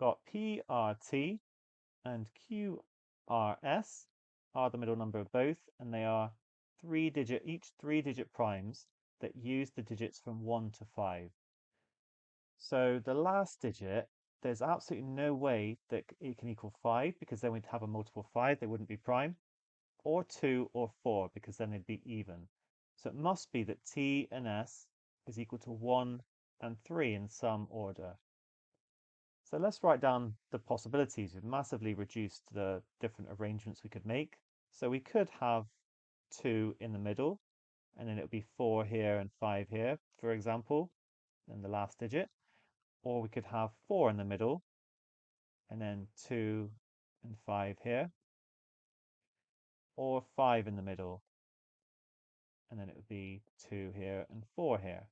got PRT and QRS are the middle number of both, and they are each three-digit primes that use the digits from 1 to 5. So the last digit, there's absolutely no way that it can equal 5 because then we'd have a multiple 5, they wouldn't be prime, or 2 or 4 because then they'd be even. So it must be that T and S is equal to 1 and 3 in some order. So let's write down the possibilities. We've massively reduced the different arrangements we could make. So we could have 2 in the middle, and then it would be 4 here and 5 here, for example, and the last digit. Or we could have 4 in the middle, and then 2 and 5 here. Or 5 in the middle, and then it would be 2 here and 4 here.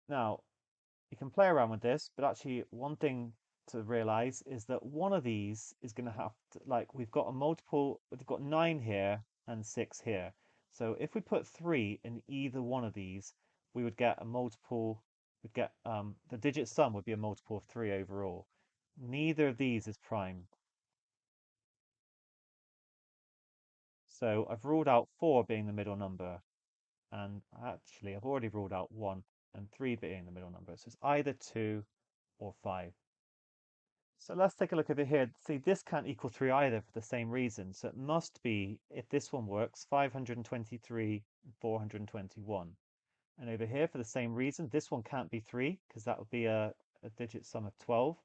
Now, you can play around with this, but actually one thing to realize is that one of these is going to have to, like, we've got 9 here and 6 here. So if we put 3 in either one of these, we would get a multiple, the digit sum would be a multiple of 3 overall. Neither of these is prime. So I've ruled out 4 being the middle number, and actually I've already ruled out 1 and 3 being the middle number. So it's either 2 or 5. So let's take a look over here. See, this can't equal 3 either for the same reason. So it must be, if this one works, 523 and 421. And over here, for the same reason, this one can't be 3 because that would be a digit sum of 12.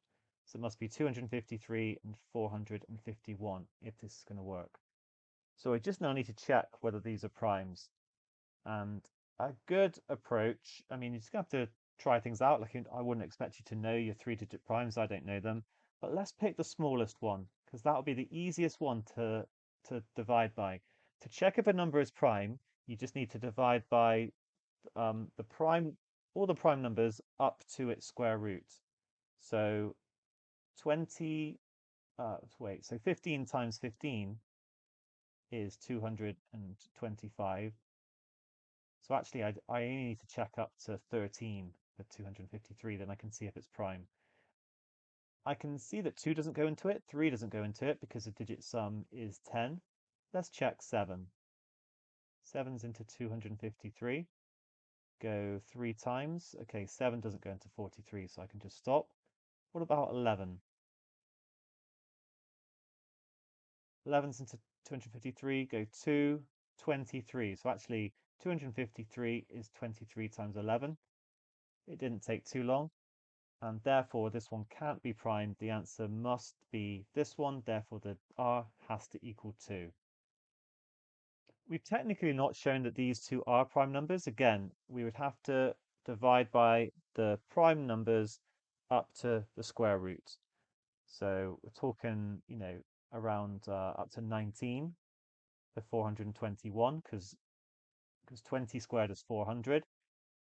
So it must be 253 and 451 if this is going to work. So I just now need to check whether these are primes. And a good approach, I mean, you're just going to have to try things out. Like, I wouldn't expect you to know your three-digit primes. I don't know them. But let's pick the smallest one, because that'll be the easiest one to divide by. To check if a number is prime, you just need to divide by all the prime numbers up to its square root. So 15 times 15 is 225. So actually, I only need to check up to 13 for 253, then I can see if it's prime. I can see that 2 doesn't go into it, 3 doesn't go into it because the digit sum is 10. Let's check 7. 7's into 253. Go 3 times. Okay, 7 doesn't go into 43, so I can just stop. What about 11? 11's into 253, go 2, 23. So actually, 253 is 23 times 11. It didn't take too long. And therefore this one can't be prime. The answer must be this one, therefore the r has to equal 2. We've technically not shown that these two are prime numbers. Again, we would have to divide by the prime numbers up to the square root. So we're talking, around up to 19 for 421, because 20 squared is 400.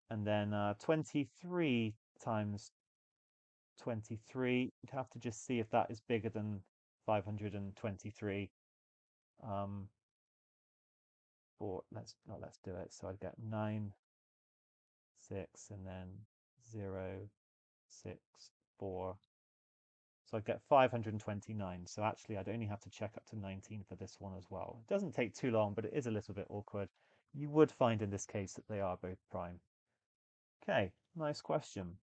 And then 23 times 23, you'd have to just see if that is bigger than 523. Let's do it. So I'd get 9, 6, and then 0, 6, 4. So I'd get 529. So actually, I'd only have to check up to 19 for this one as well. It doesn't take too long, but it is a little bit awkward. You would find in this case that they are both prime. Okay, nice question.